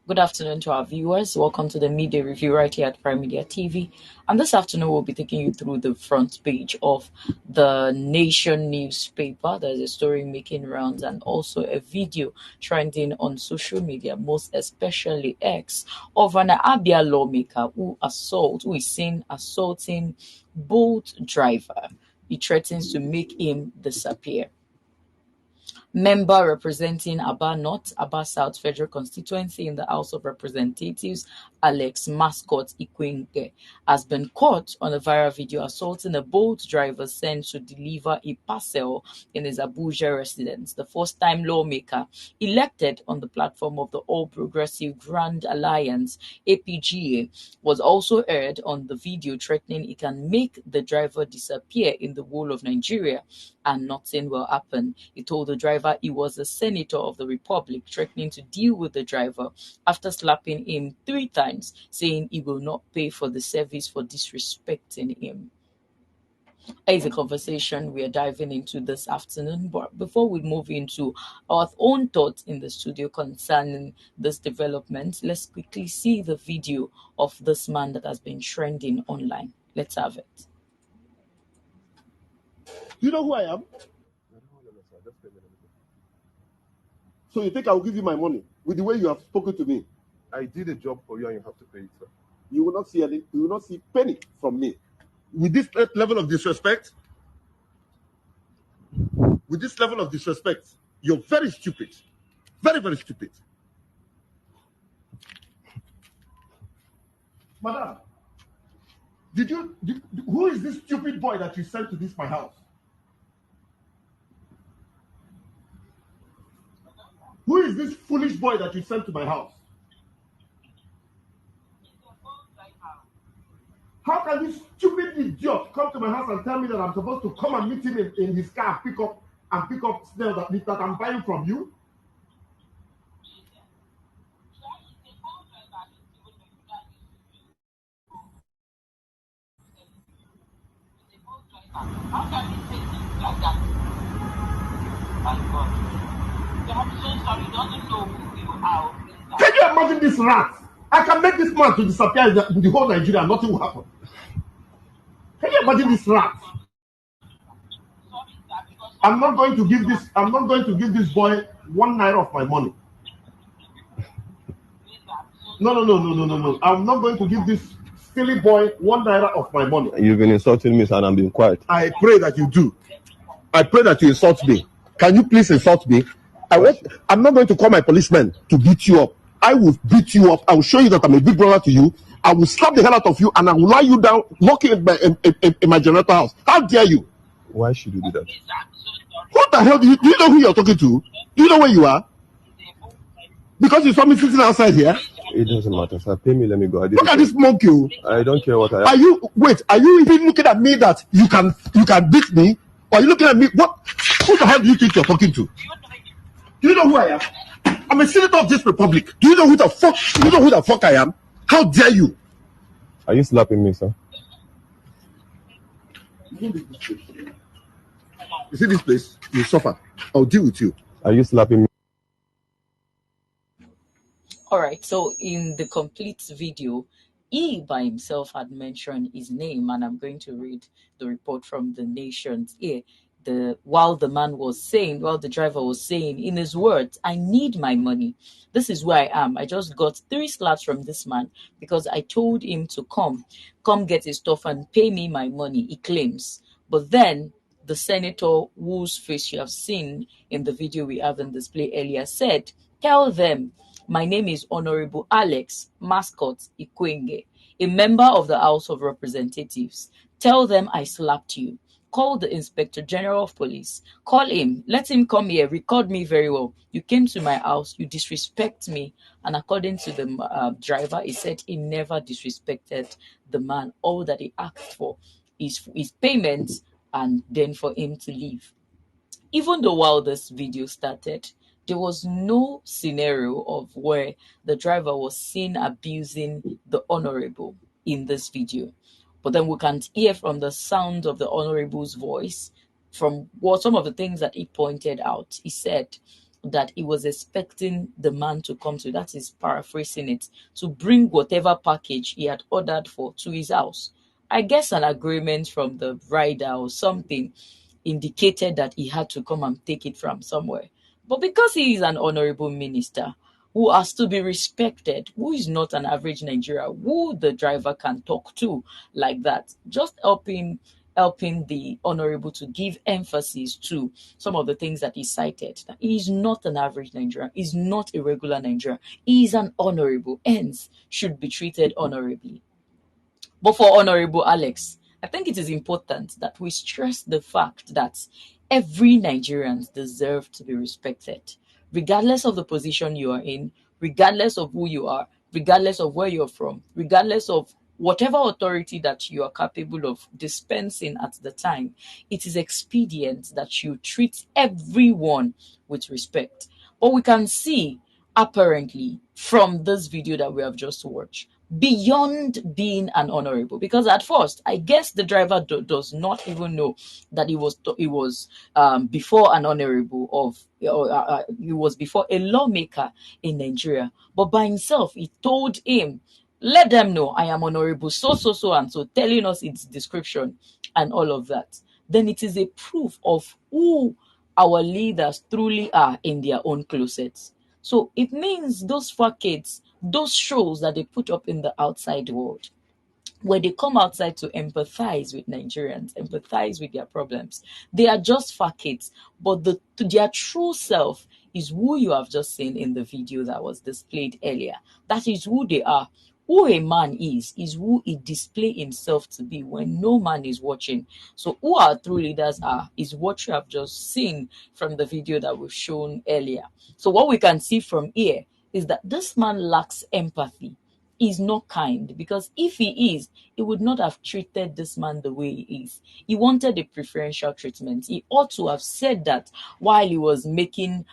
Good afternoon to our viewers. Welcome to the Midday Review right here at Prime Media TV. And this afternoon, we'll be taking you through the front page of the Nation newspaper. There's a story making rounds and also a video trending on social media, most especially X, of an Abia lawmaker who is seen assaulting Bolt driver. He threatens to make him disappear. Member representing Aba North, Aba South Federal Constituency in the House of Representatives, Alex Mascot Ikwenge, has been caught on a viral video assaulting a Bolt driver sent to deliver a parcel in his Abuja residence. The first-time lawmaker elected on the platform of the All Progressive Grand Alliance, APGA, was also heard on the video threatening he can make the driver disappear in the whole of Nigeria and nothing will happen. He told the driver he was a senator of the republic, threatening to deal with the driver after slapping him 3 times, saying he will not pay for the service for disrespecting him. It's a conversation we are diving into this afternoon, but before we move into our own thoughts in the studio concerning this development, let's quickly see the video of this man that has been trending online. Let's have it. Do you know who I am? So you think I will give you my money with the way you have spoken to me? I did a job for you and you have to pay it, sir. You will not see any. You will not see penny from me. With this level of disrespect, you're very stupid. Very, very stupid. Madam, who is this stupid boy that you sent to my house? Who is this foolish boy that you sent to my house? How can this stupid idiot come to my house and tell me that I'm supposed to come and meet him in his car and pick up snails that I'm buying from you? How can you say things like that? My God. I'm so sorry, he doesn't know who you are. Can you imagine this rat? I can make this man to disappear in the whole Nigeria and nothing will happen. Can you imagine this rat? I'm not going to give this boy 1 naira of my money. No. I'm not going to give this silly boy 1 naira of my money. You've been insulting me, sir, and I'm being quiet. I pray that you do. I pray that you insult me. Can you please insult me? I'm not going to call my policemen to beat you up. I will beat you up. I will show you that I'm a big brother to you. I will slap the hell out of you and I will lie you down, knocking in my generator house. How dare you? Why should you do that? What the hell? Do you know who you're talking to? Do you know where you are? Because you saw me sitting outside here? It doesn't matter, sir. Pay me, let me go. Look at this monkey. I don't care what I have. Are you even looking at me that you can beat me? Or are you looking at me? What? Who the hell do you think you're talking to? Do you know who I am? I'm a senator of this republic. Do you know who the fuck I am? How dare you? Are you slapping me, sir? You see this place? You suffer. I'll deal with you. Are you slapping me? All right, so in the complete video, he by himself had mentioned his name, and I'm going to read the report from the Nation's ear. While the driver was saying in his words, I need my money. This is where I am. I just got 3 slaps from this man because I told him to come get his stuff and pay me my money, he claims. But then the senator whose face you have seen in the video we have in display earlier said, tell them my name is Honorable Alex Mascot Ikwenge, a member of the House of Representatives. Tell them I slapped you. Call the Inspector General of Police. Call him. Let him come here. Record me very well. You came to my house. You disrespect me. And according to the driver, he said he never disrespected the man. All that he asked for is his payment and then for him to leave. Even though while this video started, there was no scenario of where the driver was seen abusing the honorable in this video. But then we can hear from the sound of the honorable's voice, from some of the things that he pointed out. He said, that he was expecting the man to come to, that is paraphrasing it, to bring whatever package he had ordered for to his house. I guess an agreement from the rider or something indicated that he had to come and take it from somewhere. But because he is an honorable minister who has to be respected, who is not an average Nigerian, who the driver can talk to like that, just helping the honorable to give emphasis to some of the things that he cited. That he is not an average Nigerian, he's not a regular Nigerian, he is an honorable, hence should be treated honorably. But for Honorable Alex, I think it is important that we stress the fact that every Nigerian deserves to be respected, regardless of the position you are in, regardless of who you are, regardless of where you're from, regardless of whatever authority that you are capable of dispensing at the time. It is expedient that you treat everyone with respect. But we can see apparently from this video that we have just watched, beyond being an honorable, because at first I guess the driver does not even know that he was before an honorable of, or he was before a lawmaker in Nigeria, but by himself he told him, let them know I am honorable so and so, telling us its description and all of that. Then it is a proof of who our leaders truly are in their own closets. So it means those facades, those shows that they put up in the outside world, where they come outside to empathize with Nigerians, empathize with their problems, they are just facades. But their true self is who you have just seen in the video that was displayed earlier. That is who they are. Who a man is who he display himself to be when no man is watching. So who our true leaders are is what you have just seen from the video that we've shown earlier. So what we can see from here is that this man lacks empathy. He's not kind, because if he is, he would not have treated this man the way he is. He wanted a preferential treatment. He ought to have said that while he was making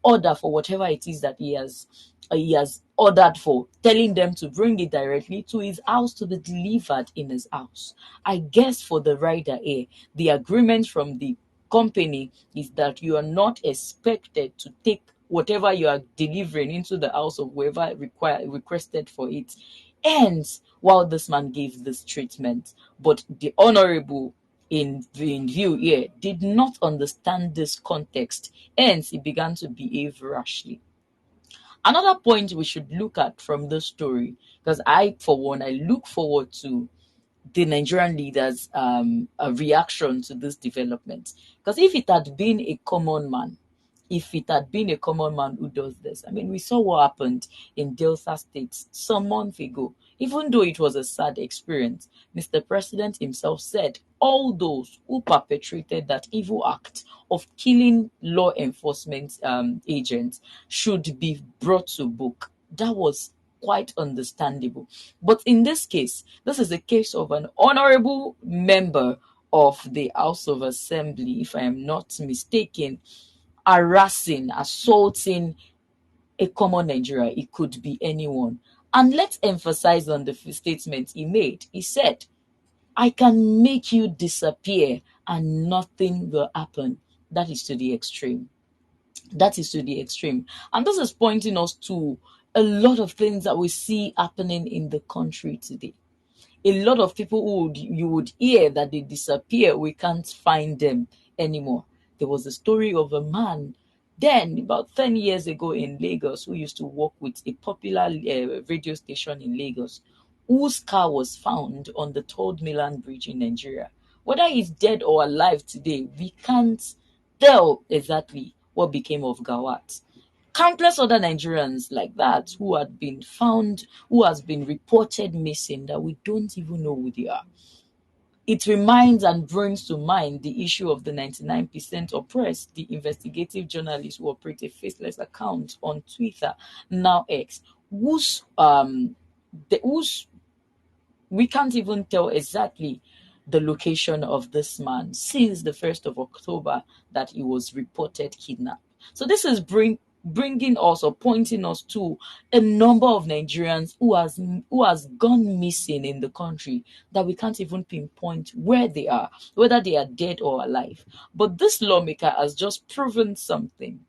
order for whatever it is that he has ordered for, telling them to bring it directly to his house to be delivered in his house. I guess for the rider here, the agreement from the company is that you are not expected to take whatever you are delivering into the house of whoever requested for it. Hence, while this man gave this treatment, but the honorable in view here did not understand this context. Hence, he began to behave rashly. Another point we should look at from this story, because I, for one, I look forward to the Nigerian leaders' a reaction to this development. Because if it had been a common man, who does this, I mean, we saw what happened in Delta State some months ago. Even though it was a sad experience, Mr. President himself said all those who perpetrated that evil act of killing law enforcement agents should be brought to book. That was quite understandable. But in this case, this is a case of an honorable member of the House of Assembly, if I am not mistaken, harassing, assaulting a common Nigerian. It could be anyone. And let's emphasize on the statement he made. He said, I can make you disappear and nothing will happen. That is to the extreme. That is to the extreme. And this is pointing us to a lot of things that we see happening in the country today. A lot of people you would hear that they disappear, we can't find them anymore. There was a story of a man then about 10 years ago in Lagos who used to work with a popular radio station in Lagos, whose car was found on the Third Milan Bridge in Nigeria. Whether he's dead or alive today, we can't tell exactly what became of Gawat. Countless other Nigerians like that who had been found, who has been reported missing, that we don't even know who they are. It reminds and brings to mind the issue of the 99% oppressed, the investigative journalists who operate a faceless account on Twitter, now X, whose we can't even tell exactly the location of this man since the 1st of October that he was reported kidnapped. So this is bringing us or pointing us to a number of Nigerians who has gone missing in the country that we can't even pinpoint where they are, whether they are dead or alive. But this lawmaker has just proven something.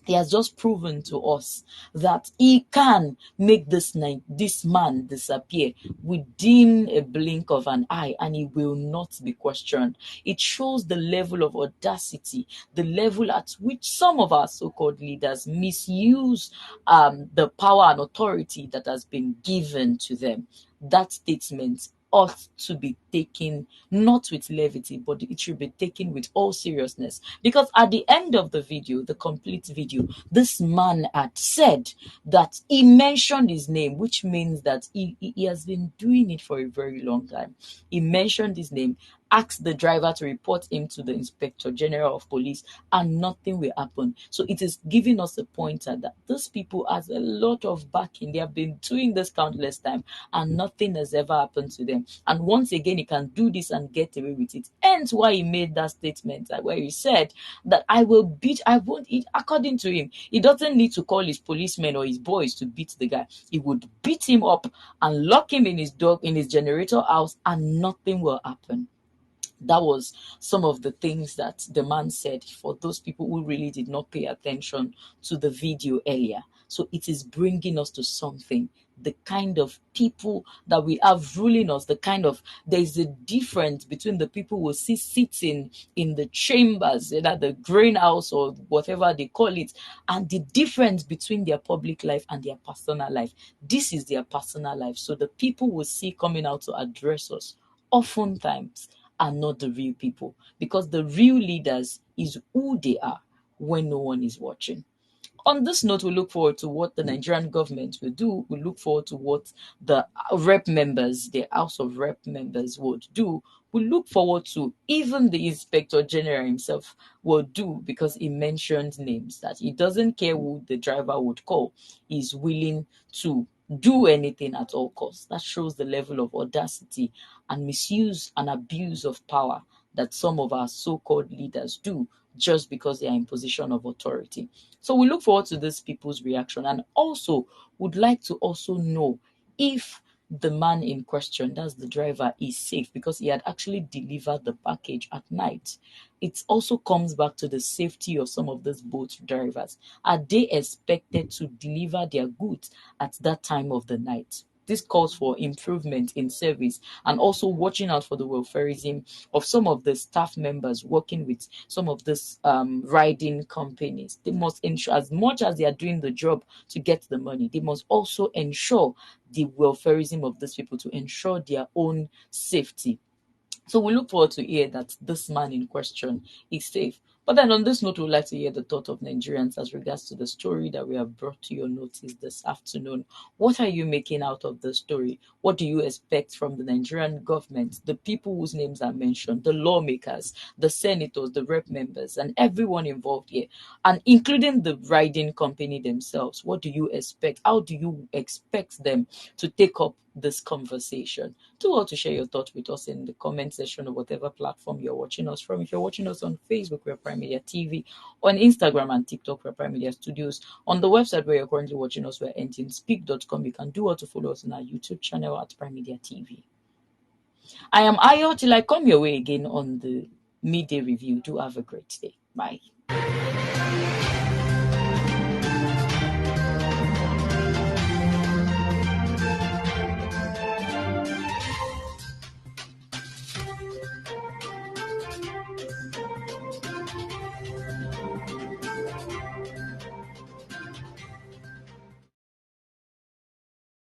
He has just proven to us that he can make this man disappear within a blink of an eye, and he will not be questioned. It shows the level of audacity, the level at which some of our so-called leaders misuse the power and authority that has been given to them. That statement ought to be taken not with levity, but it should be taken with all seriousness. Because at the end of the video, the complete video, this man had said that he mentioned his name, which means that he has been doing it for a very long time. He mentioned his name, asked the driver to report him to the Inspector General of Police, and nothing will happen. So it is giving us a pointer that those people has a lot of backing. They have been doing this countless time, and nothing has ever happened to them. And once again, he can do this and get away with it. Hence why he made that statement where he said that I won't eat. According to him, he doesn't need to call his policemen or his boys to beat the guy. He would beat him up and lock him in his generator house, and nothing will happen. That was some of the things that the man said for those people who really did not pay attention to the video earlier. So it is bringing us to something. The kind of people that we have ruling us, there's a difference between the people who see sitting in the chambers, either the greenhouse or whatever they call it, and the difference between their public life and their personal life. This is their personal life. So the people we see coming out to address us oftentimes are not the real people, because the real leaders is who they are when no one is watching. On this note, we look forward to what the Nigerian government will do. We look forward to what the the House of Rep members would do. We look forward to even the Inspector General himself will do, because he mentioned names that he doesn't care who the driver would call. He's willing to do anything at all costs. That shows the level of audacity and misuse and abuse of power that some of our so-called leaders do just because they are in position of authority. So we look forward to these people's reaction, and also would like to also know if the man in question, that's the driver, is safe, because he had actually delivered the package at night. It also comes back to the safety of some of these boat drivers. Are they expected to deliver their goods at that time of the night? This calls for improvement in service, and also watching out for the welfareism of some of the staff members working with some of these riding companies. They must ensure, as much as they are doing the job to get the money, they must also ensure the welfareism of these people, to ensure their own safety. So we look forward to hear that this man in question is safe. But then on this note, we'd like to hear the thought of Nigerians as regards to the story that we have brought to your notice this afternoon. What are you making out of the story? What do you expect from the Nigerian government, the people whose names are mentioned, the lawmakers, the senators, the rep members, and everyone involved here, and including the riding company themselves? What do you expect? How do you expect them to take up this conversation? Do well to share your thoughts with us in the comment section of whatever platform you're watching us from. If you're watching us on Facebook, we're Prime Media TV. On Instagram and TikTok, we're Prime Media Studios. On the website where you're currently watching us, we're enginespeak.com. You can do well to follow us on our YouTube channel at Prime Media TV. I am Ayo. Till I come your way again on the midday review. Do have a great day. Bye.